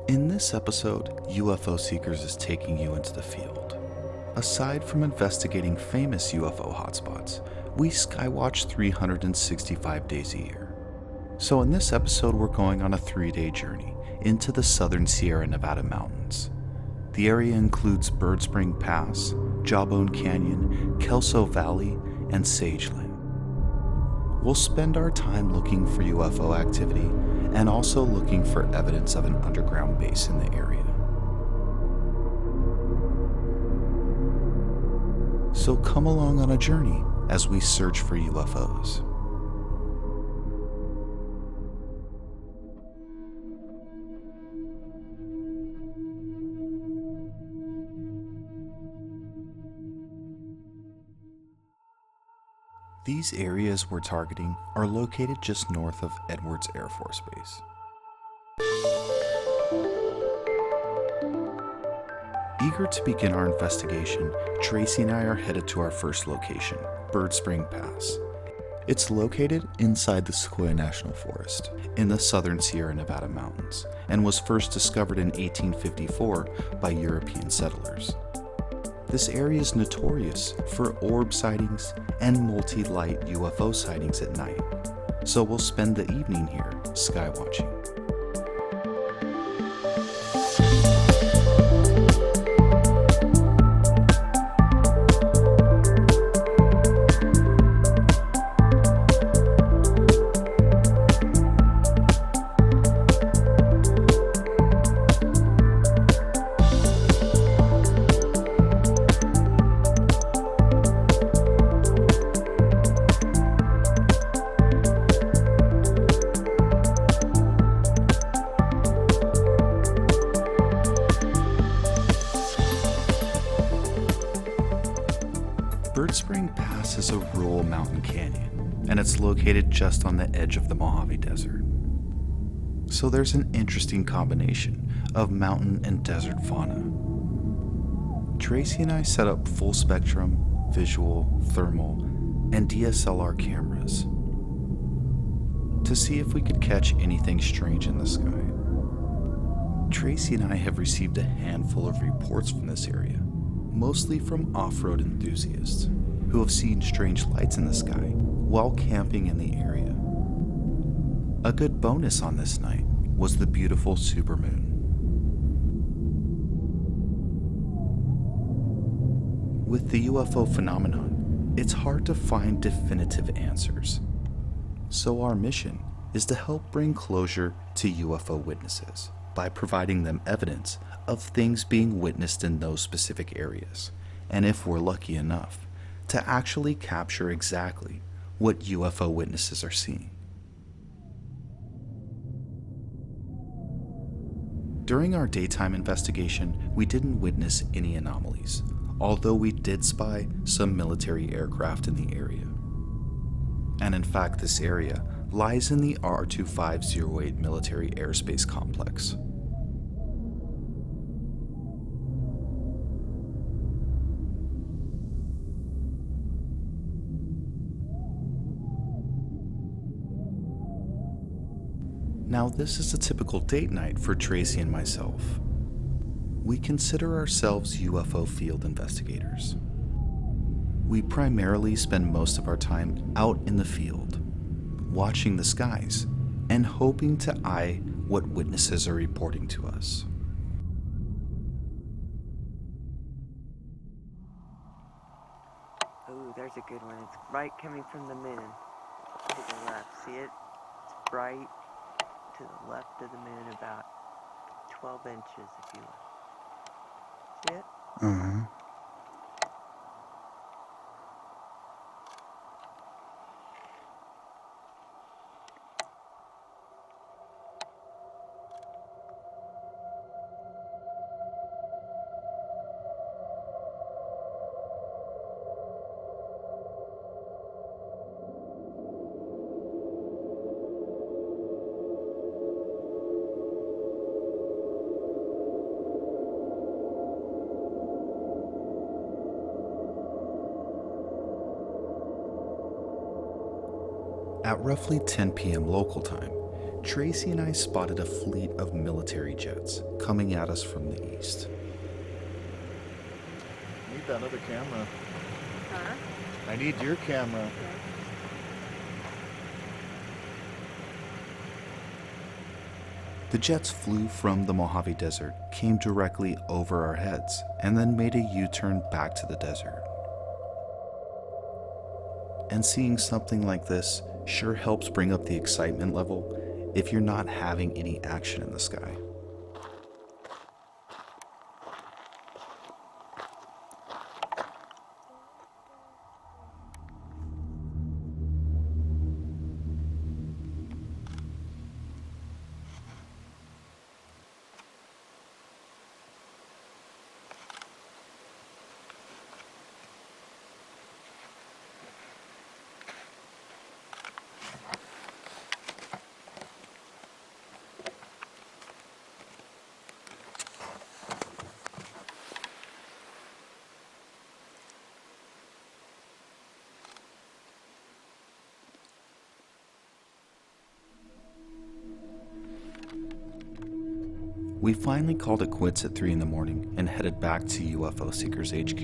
In this episode, UFO Seekers is taking you into the field. Aside from investigating famous UFO hotspots, we skywatch 365 days a year. So in this episode, we're going on a 3-day journey into the southern Sierra Nevada mountains. The area includes Bird Spring Pass, Jawbone Canyon, Kelso Valley, and Sageland. We'll spend our time looking for UFO activity and also looking for evidence of an underground base in the area. So come along on a journey as we search for UFOs. These areas we're targeting are located just north of Edwards Air Force Base. Eager to begin our investigation, Tracey and I are headed to our first location, Bird Spring Pass. It's located inside the Sequoia National Forest in the southern Sierra Nevada mountains and was first discovered in 1854 by European settlers. This area is notorious for orb sightings and multi-light UFO sightings at night, so we'll spend the evening here skywatching. Bird Spring Pass is a rural mountain canyon, and it's located just on the edge of the Mojave Desert. So there's an interesting combination of mountain and desert fauna. Tracey and I set up full spectrum, visual, thermal, and DSLR cameras to see if we could catch anything strange in the sky. Tracey and I have received a handful of reports from this area, mostly from off-road enthusiasts who have seen strange lights in the sky while camping in the area. A good bonus on this night was the beautiful supermoon. With the UFO phenomenon, it's hard to find definitive answers. So our mission is to help bring closure to UFO witnesses by providing them evidence of things being witnessed in those specific areas, and if we're lucky enough, to actually capture exactly what UFO witnesses are seeing. During our daytime investigation, we didn't witness any anomalies, although we did spy some military aircraft in the area. And in fact, this area lies in the R2508 military airspace complex. Now, this is a typical date night for Tracey and myself. We consider ourselves UFO field investigators. We primarily spend most of our time out in the field, watching the skies and hoping to eye what witnesses are reporting to us. Oh, there's a good one. It's bright coming from the moon to the left. See it? It's bright to the left of the moon, about 12 inches if you look. See it? Uh-huh. At roughly 10 p.m. local time, Tracey and I spotted a fleet of military jets coming at us from the east. I need that other camera. Huh? I need your camera. Okay. The jets flew from the Mojave Desert, came directly over our heads, and then made a U-turn back to the desert. And seeing something like this sure helps bring up the excitement level if you're not having any action in the sky. We finally called it quits at 3 in the morning and headed back to UFO Seekers HQ.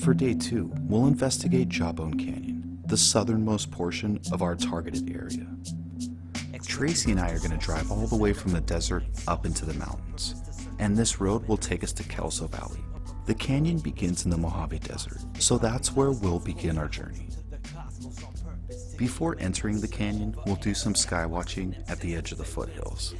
For day 2, we'll investigate Jawbone Canyon, the southernmost portion of our targeted area. Tracey and I are going to drive all the way from the desert up into the mountains, and this road will take us to Kelso Valley. The canyon begins in the Mojave Desert, so that's where we'll begin our journey. Before entering the canyon, we'll do some sky watching at the edge of the foothills,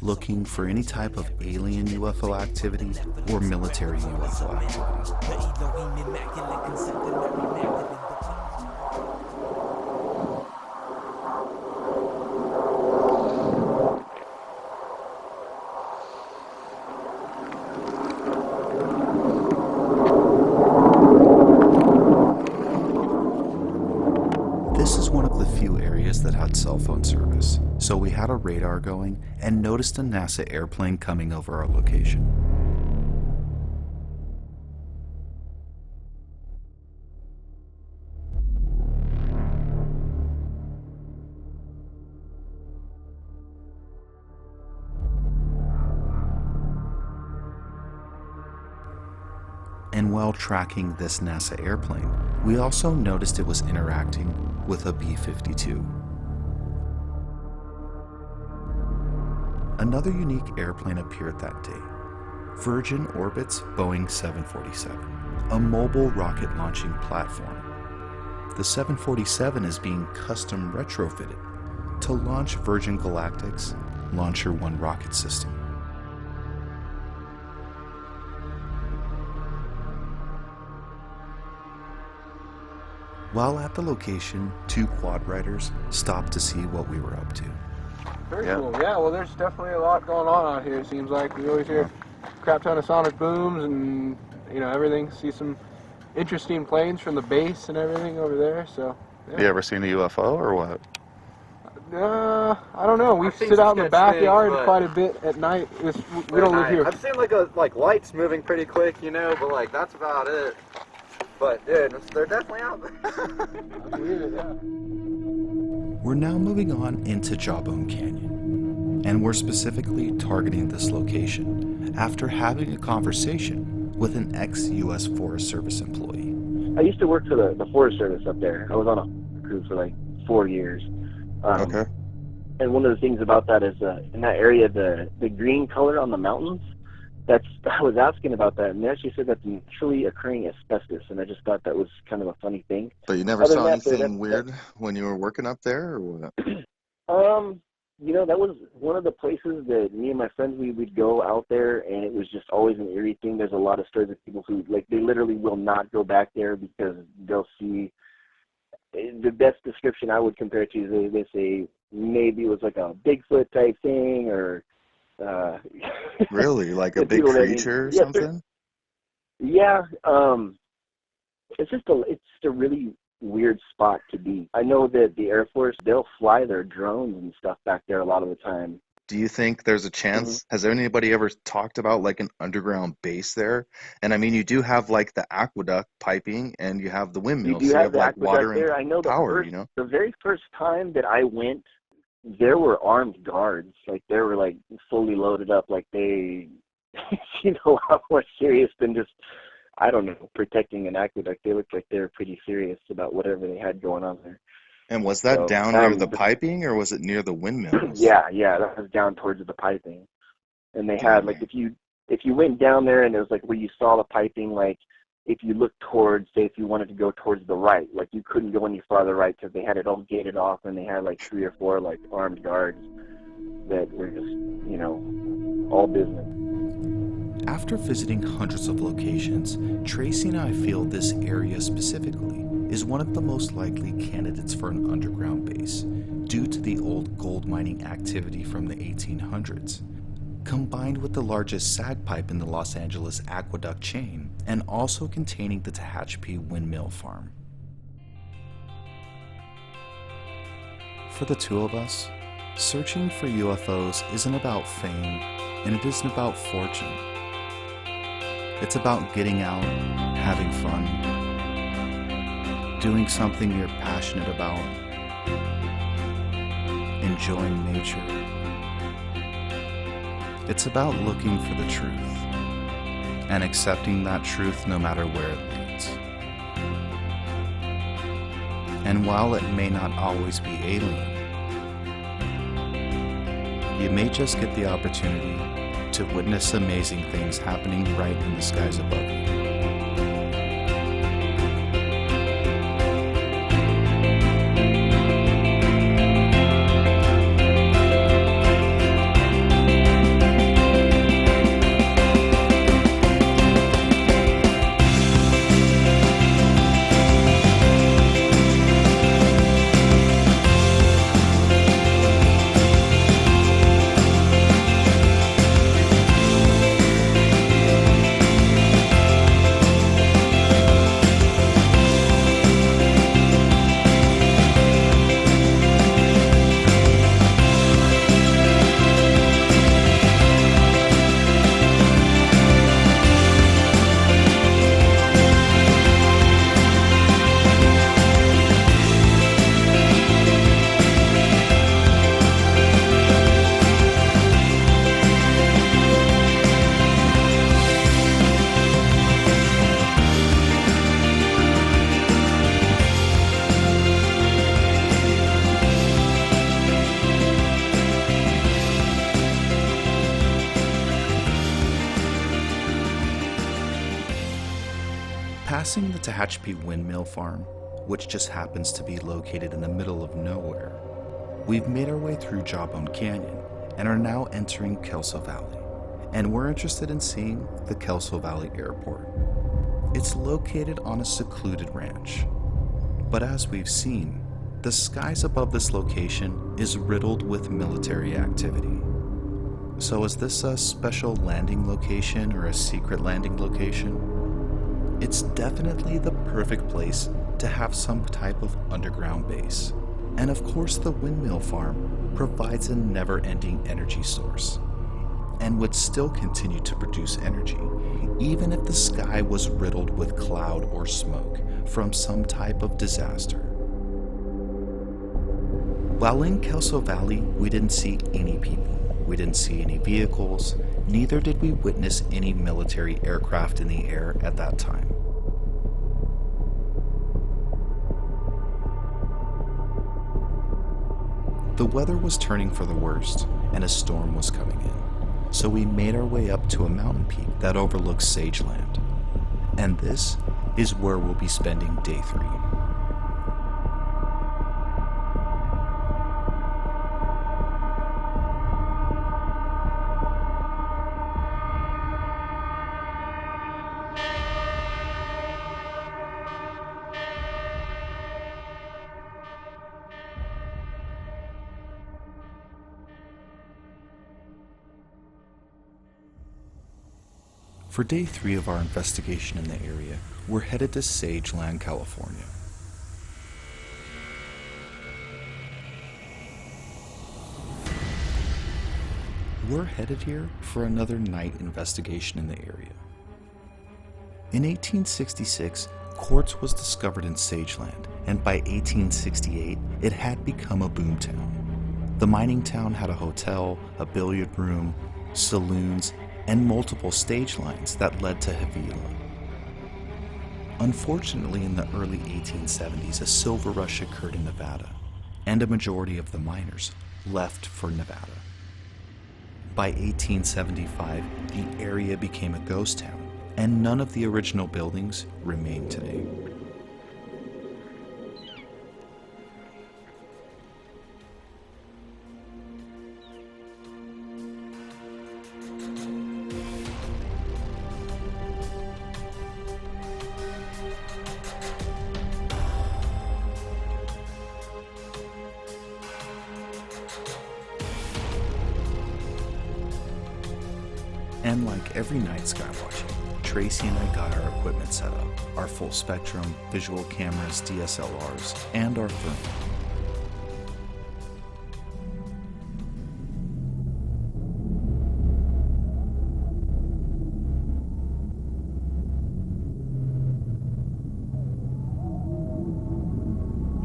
looking for any type of alien UFO activity or military UFO activity. This is one of the few areas that had cell phone service, so we had a radar going and noticed a NASA airplane coming over our location. And while tracking this NASA airplane, we also noticed it was interacting with a B-52. Another unique airplane appeared that day, Virgin Orbit's Boeing 747, a mobile rocket launching platform. The 747 is being custom retrofitted to launch Virgin Galactic's Launcher One rocket system. While at the location, 2 quad riders stopped to see what we were up to. Very cool. Yeah, well, there's definitely a lot going on out here. It seems like we always hear a crap ton of sonic booms and, you know, everything. See some interesting planes from the base and everything over there. So, yeah. You ever seen a UFO or what? I don't know. We I've seen sit some out in the sketch backyard things, but- quite a bit at night. We don't live here. I've seen like lights moving pretty quick, you know, but like that's about it. But dude, they're definitely out there. Weird, yeah. We're now moving on into Jawbone Canyon, and we're specifically targeting this location after having a conversation with an ex-US Forest Service employee. I used to work for the Forest Service up there. I was on a crew for like 4 years. Okay. And one of the things about that is in that area, the green color on the mountains, I was asking about that, and they actually said that's naturally occurring asbestos, and I just thought that was kind of a funny thing. But you never Other saw than that, anything weird when you were working up there, or what? You know, that was one of the places that me and my friends, we'd go out there, and it was just always an eerie thing. There's a lot of stories of people who, like, they literally will not go back there because they'll see, the best description I would compare it to is they say maybe it was like a Bigfoot type thing, or Really? Like a big people that- creature or yeah, something? Yeah, it's just a really weird spot to be. I know that the Air Force, they'll fly their drones and stuff back there a lot of the time. Do you think there's a chance? Has anybody ever talked about like an underground base there? And I mean, you do have like the aqueduct piping, and you have the You windmills, do so you have have the like aqueduct water and there. I know power. You know. the very first time that I went, there were armed guards. Like, they were like fully loaded up. Like, they seemed a lot more serious than just, I don't know, protecting an aqueduct. They looked like they were pretty serious about whatever they had going on there. And was that So, down near the piping, or was it near the windmills? yeah, that was down towards the piping. And they had, like, if you went down there and it was like where you saw the piping, like, if you looked towards, say, if you wanted to go towards the right, like, you couldn't go any farther right because they had it all gated off, and they had like 3 or 4 like armed guards that were just, you know, all business. After visiting hundreds of locations, Tracey and I feel this area specifically is one of the most likely candidates for an underground base due to the old gold mining activity from the 1800s, combined with the largest sag pipe in the Los Angeles aqueduct chain, and also containing the Tehachapi windmill farm. For the two of us, searching for UFOs isn't about fame, and it isn't about fortune. It's about getting out, having fun, doing something you're passionate about, enjoying nature. It's about looking for the truth and accepting that truth no matter where it leads. And while it may not always be alien, you may just get the opportunity to witness amazing things happening right in the skies above you. Passing the Tehachapi windmill farm, which just happens to be located in the middle of nowhere, we've made our way through Jawbone Canyon and are now entering Kelso Valley, and we're interested in seeing the Kelso Valley Airport. It's located on a secluded ranch, but as we've seen, the skies above this location is riddled with military activity. So is this a special landing location or a secret landing location? It's definitely the perfect place to have some type of underground base. And of course, the windmill farm provides a never-ending energy source and would still continue to produce energy even if the sky was riddled with cloud or smoke from some type of disaster. While in Kelso Valley, we didn't see any people. We didn't see any vehicles, neither did we witness any military aircraft in the air at that time. The weather was turning for the worst, and a storm was coming in, so we made our way up to a mountain peak that overlooks Sageland. And this is where we'll be spending day 3. For day 3 of our investigation in the area, we're headed to Sageland, California. we're headed here for another night investigation in the area. In 1866, quartz was discovered in Sageland, and by 1868, it had become a boomtown. The mining town had a hotel, a billiard room, saloons, and multiple stage lines that led to Havilah. Unfortunately, in the early 1870s, a silver rush occurred in Nevada, and a majority of the miners left for Nevada. By 1875, the area became a ghost town, and none of the original buildings remain today. And like every night skywatching, Tracey and I got our equipment set up, our full spectrum, visual cameras, DSLRs, and our thermal.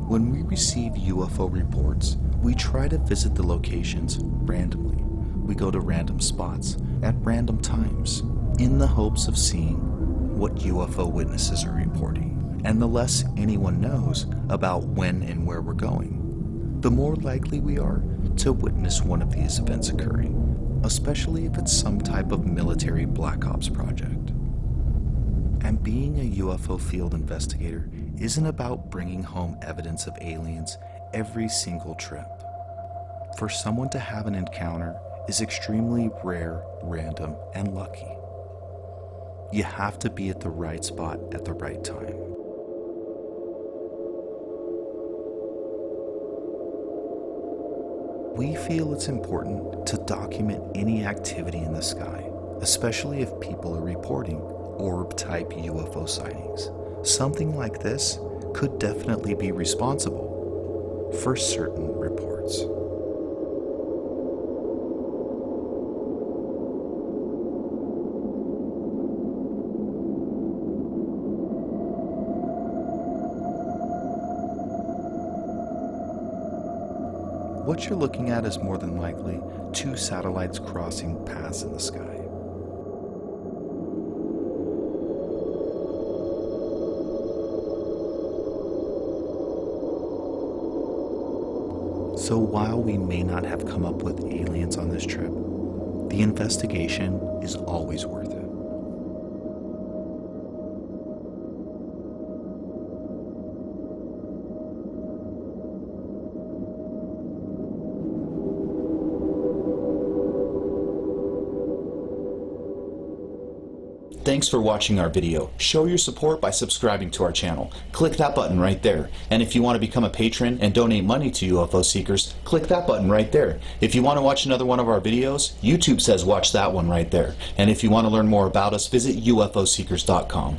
When we receive UFO reports, we try to visit the locations randomly. We go to random spots at random times in the hopes of seeing what UFO witnesses are reporting. And the less anyone knows about when and where we're going, the more likely we are to witness one of these events occurring, especially if it's some type of military black ops project. And being a UFO field investigator isn't about bringing home evidence of aliens every single trip. For someone to have an encounter is extremely rare, random, and lucky. You have to be at the right spot at the right time. We feel it's important to document any activity in the sky, especially if people are reporting orb-type UFO sightings. Something like this could definitely be responsible for certain reports. What you're looking at is more than likely two satellites crossing paths in the sky. So while we may not have come up with aliens on this trip, the investigation is always worth it. Thanks for watching our video. Show your support by subscribing to our channel. Click that button right there. And if you want to become a patron and donate money to UFO Seekers, click that button right there. If you want to watch another one of our videos, YouTube says watch that one right there. And if you want to learn more about us, visit UFOseekers.com.